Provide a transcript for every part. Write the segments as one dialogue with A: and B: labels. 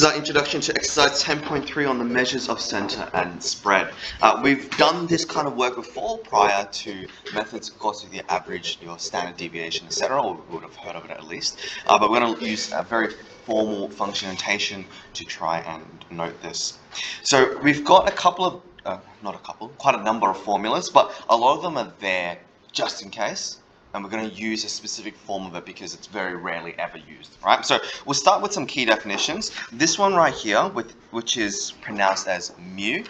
A: our introduction to exercise 10.3 on the measures of center and spread. We've done this kind of work before prior to methods, of course, with your average, your standard deviation, etc., or we would have heard of it at least. But we're going to use a very formal function notation to try and note this. So we've got quite a number of formulas, but a lot of them are there just in case. And we're going to use a specific form of it because it's very rarely ever used, right? So we'll start with some key definitions. This one right here, which is pronounced as mu.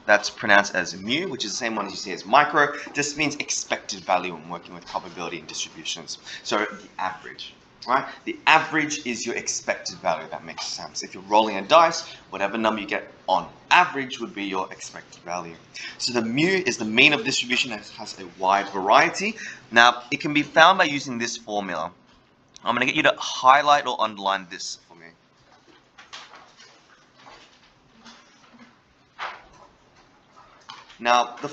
A: That's pronounced as mu, which is the same one as you see as micro. Just means expected value when working with probability and distributions. So the average, right? The average is your expected value. That makes sense. If you're rolling a dice, whatever number you get on average would be your expected value. So the mu is the mean of distribution that has a wide variety. Now, it can be found by using this formula. I'm going to get you to highlight or underline this for me. Now, the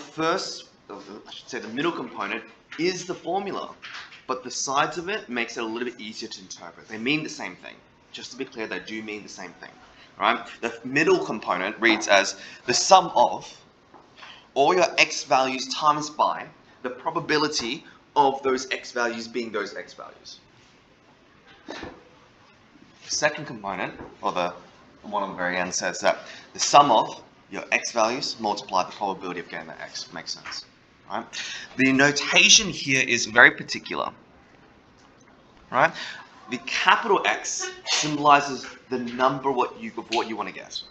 A: middle component is the formula, but the sides of it makes it a little bit easier to interpret. They mean the same thing. Just to be clear, they do mean the same thing. Right? The middle component reads as the sum of all your x values times by the probability of those x values being those x values. The second component, or the one on the very end, says that the sum of your x values multiply the probability of getting that x. Makes sense. Right? The notation here is very particular. Right? The capital X symbolizes the number of what you want to get.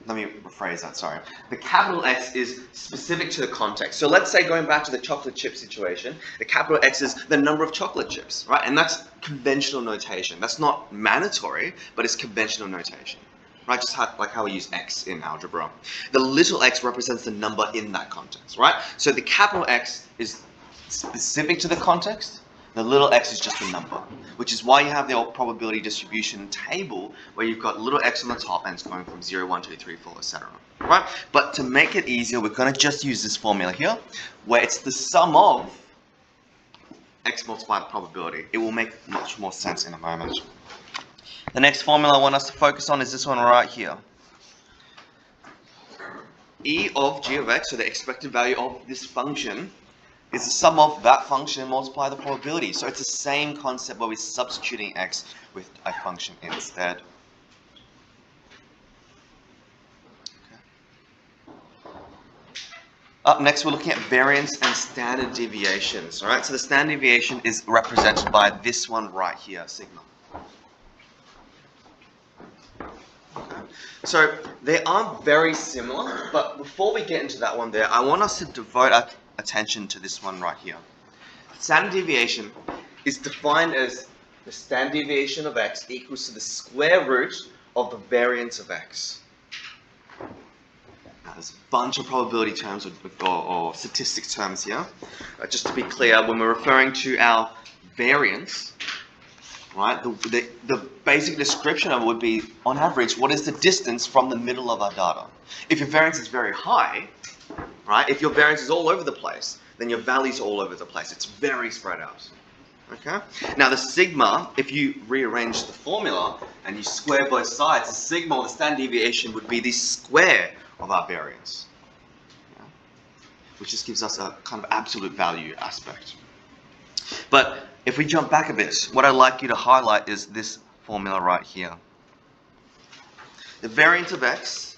A: Let me rephrase that, sorry. The capital X is specific to the context. So let's say, going back to the chocolate chip situation, the capital X is the number of chocolate chips, right? And that's conventional notation. That's not mandatory, but it's conventional notation, right? Just like how we use X in algebra. The little x represents the number in that context, right? So the capital X is specific to the context. The little x is just the number, which is why you have the probability distribution table where you've got little x on the top and it's going from 0, 1, 2, 3, 4, etc. Right? But to make it easier, we're going to just use this formula here, where it's the sum of x multiplied the probability. It will make much more sense in a moment. The next formula I want us to focus on is this one right here. E of g of x, so the expected value of this function, is the sum of that function multiply the probability. So it's the same concept where we're substituting x with a function instead. Okay. Up next, we're looking at variance and standard deviations. All right, so the standard deviation is represented by this one right here, sigma. Okay. So they are very similar, but before we get into that one there, I want us to devote our attention to this one right here. Standard deviation is defined as the standard deviation of x equals to the square root of the variance of x. Now, there's a bunch of probability terms or statistics terms here. Just to be clear, when we're referring to our variance, right, the basic description of it would be, on average, what is the distance from the middle of our data? If your variance is very high, right? If your variance is all over the place, then your values are all over the place. It's very spread out. Okay? Now the sigma, if you rearrange the formula and you square both sides, the sigma, or the standard deviation, would be the square of our variance. Yeah? Which just gives us a kind of absolute value aspect. But if we jump back a bit, what I'd like you to highlight is this formula right here. The variance of x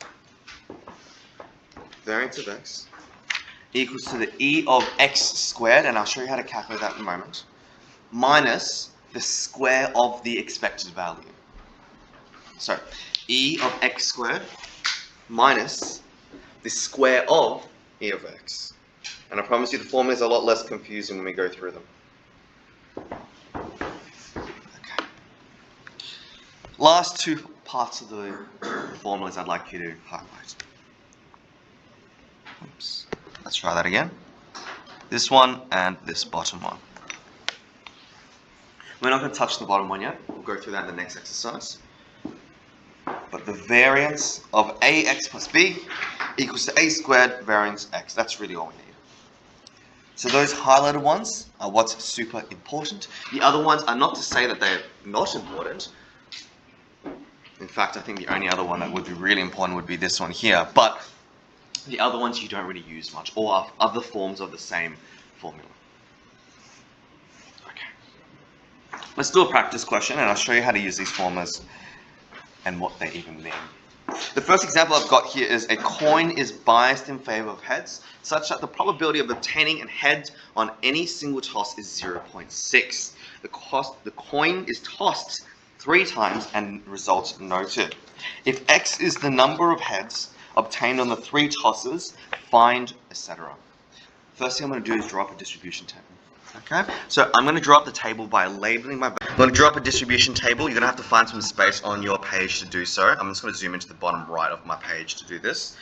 A: equals to the e of x squared, and I'll show you how to calculate that in a moment, minus the square of the expected value. So, e of x squared minus the square of e of x. And I promise you the formula is a lot less confusing when we go through them. Okay. Last two parts of the formulas I'd like you to highlight. Oops. Let's try that again. This one and this bottom one. We're not going to touch the bottom one yet. We'll go through that in the next exercise. But the variance of ax plus b equals to a squared variance x. That's really all we need. So those highlighted ones are what's super important. The other ones are not to say that they're not important, In fact, I think the only other one that would be really important would be this one here. But the other ones you don't really use much, or are other forms of the same formula. Okay. Let's do a practice question, and I'll show you how to use these formulas and what they even mean. The first example I've got here is a coin is biased in favor of heads, such that the probability of obtaining a head on any single toss is 0.6. The coin is tossed 3 times and results noted. If X is the number of heads obtained on the 3 tosses, find, etc. First thing I'm going to do is draw up a distribution table. Okay, so I'm going to draw up the table by labeling my... I'm going to draw up a distribution table. You're going to have to find some space on your page to do so. I'm just going to zoom into the bottom right of my page to do this.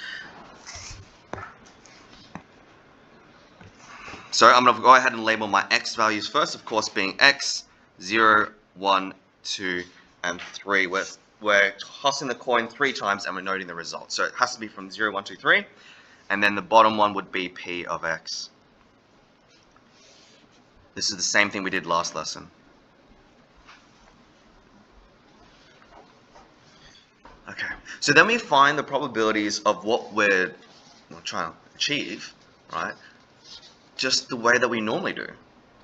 A: So I'm going to go ahead and label my X values first, of course being X, 0, 1, 2, and 3. We're tossing the coin 3 times and we're noting the result. So it has to be from 0, 1, 2, 3. And then the bottom one would be P of X. This is the same thing we did last lesson. Okay, so then we find the probabilities of what we're trying to achieve, right? Just the way that we normally do.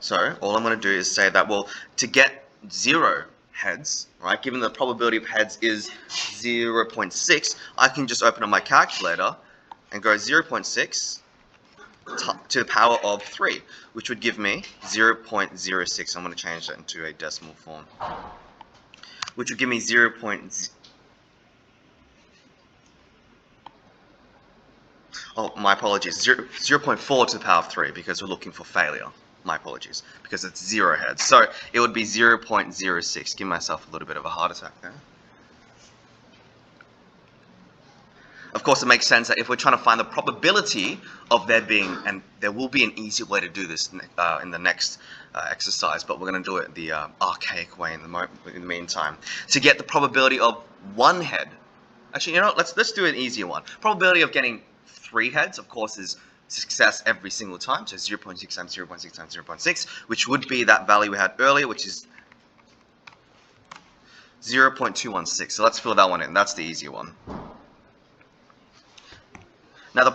A: So all I'm going to do is say that, well, to get 0 heads, right, given the probability of heads is 0.6, I can just open up my calculator and go 0.6 to the power of 3, which would give me 0.06. I'm going to change that into a decimal form, which would give me 0.0. Oh, my apologies, 0.4 to the power of 3, because we're looking for failure. My apologies, because it's 0 heads. So it would be 0.06. Give myself a little bit of a heart attack there. Of course, it makes sense that if we're trying to find the probability of there being, and there will be an easier way to do this in the next exercise, but we're going to do it the archaic way in the meantime. To get the probability of 1 head, actually, you know what, let's do an easier one. Probability of getting 3 heads, of course, is success every single time, so 0.6 times 0.6 times 0.6, which would be that value we had earlier, which is 0.216. So let's fill that one in. That's the easier one. Now the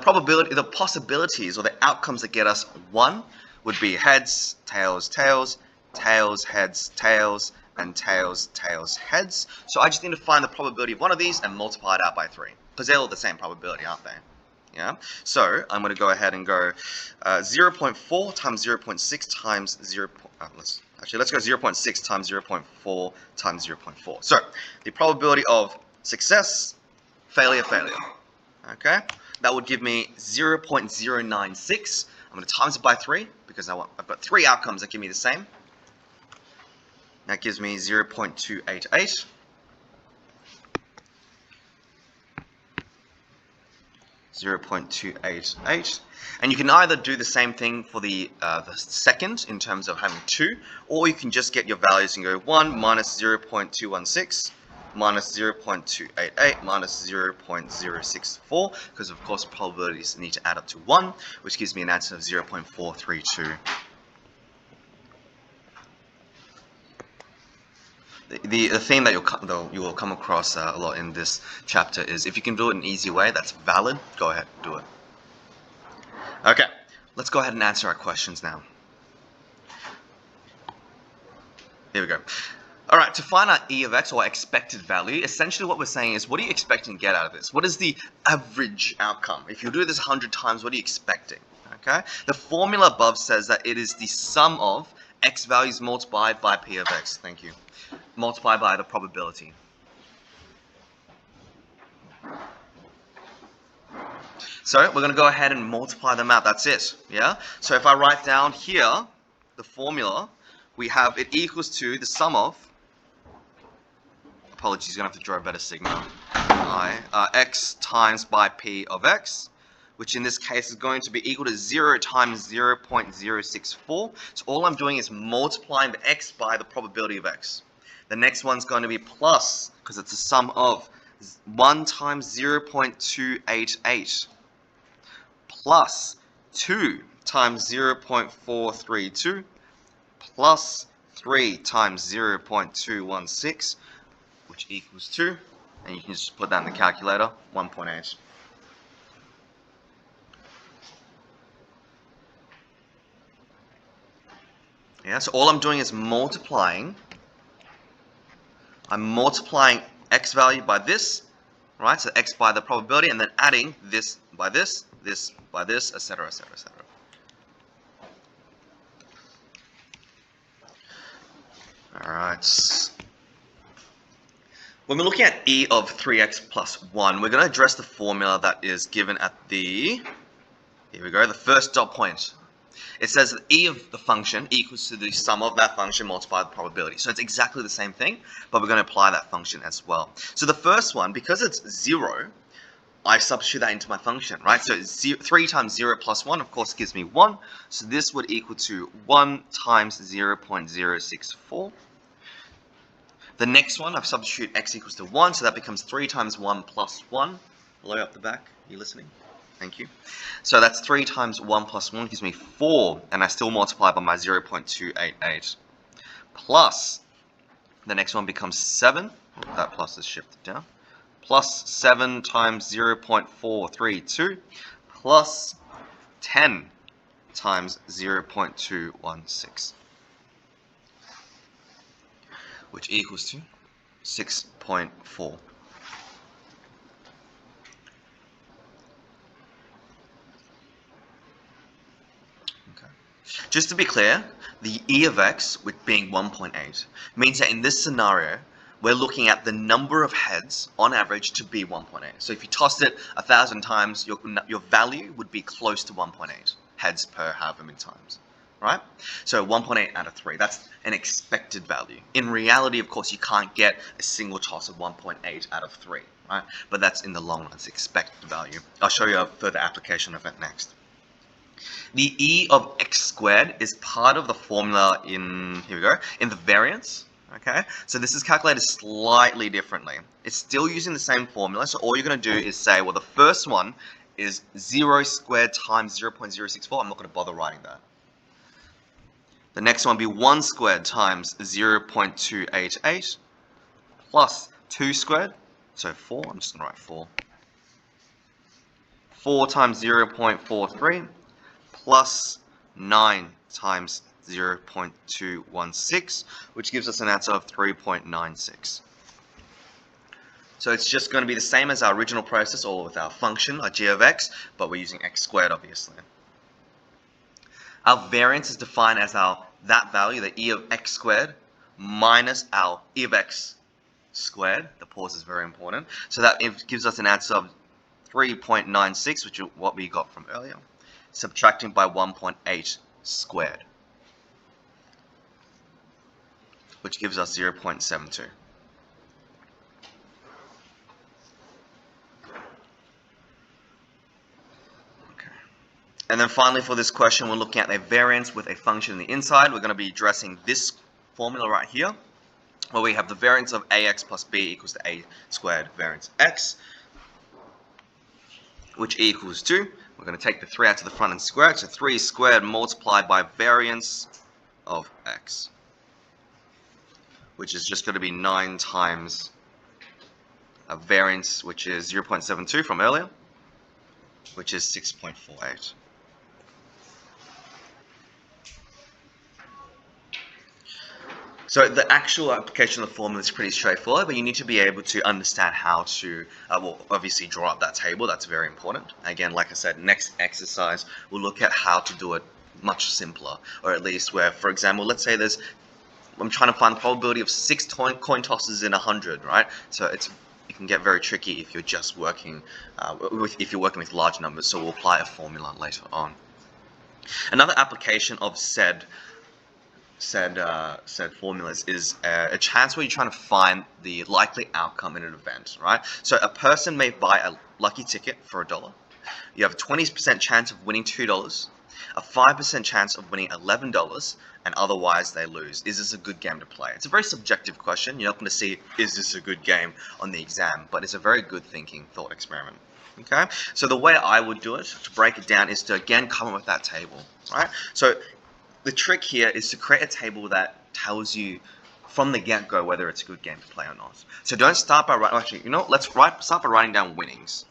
A: possibilities, or the outcomes that get us 1 would be heads, tails, tails, tails, heads, tails, and tails, tails, heads. So I just need to find the probability of one of these and multiply it out by 3, because they're all the same probability, aren't they? Yeah. So I'm going to go ahead and go 0.4 times 0.6 times 0. Let's go 0.6 times 0.4 times 0.4. So the probability of success, failure, failure. Okay. That would give me 0.096. I'm going to times it by 3 because I've got 3 outcomes that give me the same. That gives me 0.288. And you can either do the same thing for the second in terms of having 2, or you can just get your values and go 1 minus 0.216 minus 0.288 minus 0.064, because of course probabilities need to add up to 1, which gives me an answer of 0.432. The theme that you will come across a lot in this chapter is, if you can do it in an easy way that's valid, go ahead, do it. Okay, let's go ahead and answer our questions now. Here we go. Alright, to find our E of X, or expected value, essentially what we're saying is, what are you expecting to get out of this? What is the average outcome? If you do this 100 times, what are you expecting? Okay, the formula above says that it is the sum of X values multiplied by P of X. Thank you. Multiplied by the probability. So we're going to go ahead and multiply them out. That's it. Yeah. So if I write down here the formula, we have it equals to the sum of. Apologies, you're going to have to draw a better sigma. X times by P of X, which in this case is going to be equal to 0 times 0.064. So all I'm doing is multiplying the X by the probability of X. The next one's going to be plus, because it's a sum of 1 times 0.288 plus 2 times 0.432 plus 3 times 0.216, which equals 2. And you can just put that in the calculator, 1.8. Yeah, so all I'm doing is multiplying. I'm multiplying x value by this, right? So x by the probability, and then adding this by this by this, etc., etc., etc. All right. When we're looking at e of 3x plus 1, we're going to address the formula that is given at the, here we go, the first dot point. It says that e of the function equals to the sum of that function multiplied by the probability. So it's exactly the same thing, but we're going to apply that function as well. So the first one, because it's 0, I substitute that into my function, right? So 3 times 0 plus 1, of course, gives me 1. So this would equal to 1 times 0.064. The next one, I've substituted x equals to 1, so that becomes 3 times 1 plus 1. Hello up the back, are you listening? Thank you. So that's 3 times 1 plus 1 gives me 4, and I still multiply by my 0.288. Plus, the next one becomes 7. That plus is shifted down. Plus 7 times 0.432 plus 10 times 0.216, which equals to 6.4. Just to be clear, the e of x, with being 1.8, means that in this scenario, we're looking at the number of heads on average to be 1.8. So if you tossed it 1,000 times, your value would be close to 1.8 heads per however many times, right? So 1.8 out of 3, that's an expected value. In reality, of course, you can't get a single toss of 1.8 out of 3, right? But that's in the long run, it's expected value. I'll show you a further application of it next. The e of x squared is part of the formula in, here we go, in the variance, okay? So this is calculated slightly differently. It's still using the same formula, so all you're going to do is say, well, the first one is 0 squared times 0.064. I'm not going to bother writing that. The next one will be 1 squared times 0.288 plus 2 squared, so 4, I'm just going to write 4. 4 times 0.43 plus 9 times 0.216, which gives us an answer of 3.96. So it's just going to be the same as our original process, or with our function, our g of x, but we're using x squared, obviously. Our variance is defined as that value, the e of x squared, minus our e of x squared. The pause is very important. So that gives us an answer of 3.96, which is what we got from earlier, subtracting by 1.8 squared, which gives us 0.72. And then finally, for this question, we're looking at a variance with a function on the inside. We're going to be addressing this formula right here, where we have the variance of ax plus b equals to a squared variance x, which equals to, we're going to take the 3 out to the front and square it, so 3 squared multiplied by variance of x, which is just going to be 9 times a variance, which is 0.72 from earlier, which is 6.48. So the actual application of the formula is pretty straightforward, but you need to be able to understand how to, well, obviously draw up that table. That's very important. Again, like I said, next exercise, we'll look at how to do it much simpler, or at least where, for example, let's say I'm trying to find the probability of 6 coin tosses in 100, right? So it can get very tricky if you're just working, if you're working with large numbers. So we'll apply a formula later on. Another application of said formulas is a chance where you're trying to find the likely outcome in an event, right? So a person may buy a lucky ticket for $1. You have a 20% chance of winning $2, a 5% chance of winning $11, and otherwise they lose. Is this a good game to play? It's a very subjective question. You're not going to see, is this a good game on the exam, but it's a very good thinking thought experiment. Okay, so the way I would do it, to break it down, is to again come up with that table, right? So the trick here is to create a table that tells you from the get-go whether it's a good game to play or not. So don't start by writing, actually, let's start by writing down winnings.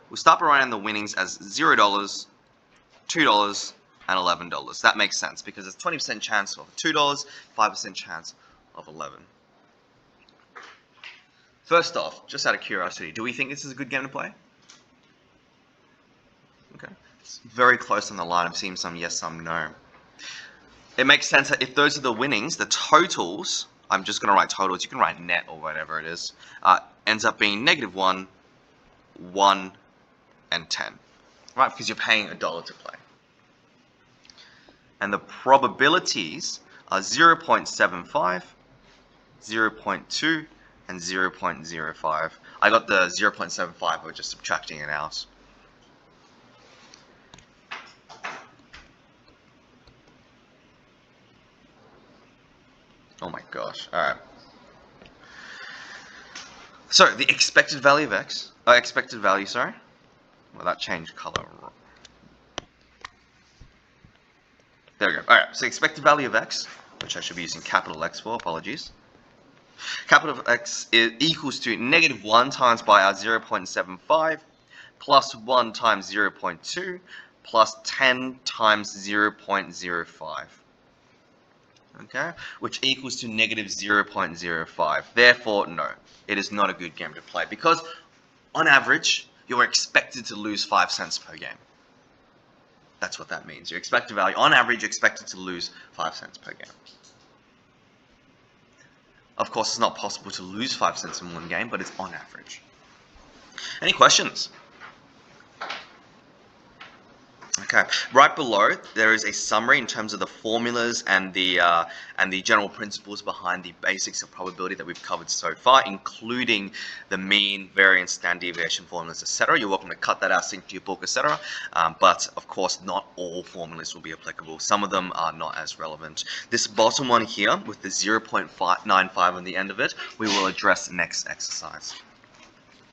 A: We'll start by writing the winnings as $0, $2, and $11. That makes sense because there's 20% chance of $2, 5% chance of 11. First off, just out of curiosity, do we think this is a good game to play? Okay. It's very close on the line. I'm seeing some yes, some no. It makes sense that if those are the winnings, the totals, I'm just going to write totals, you can write net or whatever it is, ends up being -1, 1, and 10. Right? Because you're paying $1 to play. And the probabilities are 0.75, 0.2, and 0.05. I got the 0.75, we're just subtracting it out. Oh my gosh, alright. So, the expected value of x, sorry. Well, that changed color. There we go. Alright, so expected value of x, which I should be using capital X for, apologies. Capital X is equals to -1 times by our 0.75 plus 1 times 0.2 plus 10 times 0.05. Okay, which equals to -0.05. Therefore, no, it is not a good game to play because, on average, you're expected to lose 5 cents per game. That's what that means. Your expected value, on average, you're expected to lose 5 cents per game. Of course, it's not possible to lose 5 cents in one game, but it's on average. Any questions? Okay, right below there is a summary in terms of the formulas and the general principles behind the basics of probability that we've covered so far, including the mean, variance, standard deviation formulas, etc. You're welcome to cut that out, sync to your book, etc. But of course, not all formulas will be applicable. Some of them are not as relevant. This bottom one here with the 0.95 on the end of it, we will address next exercise.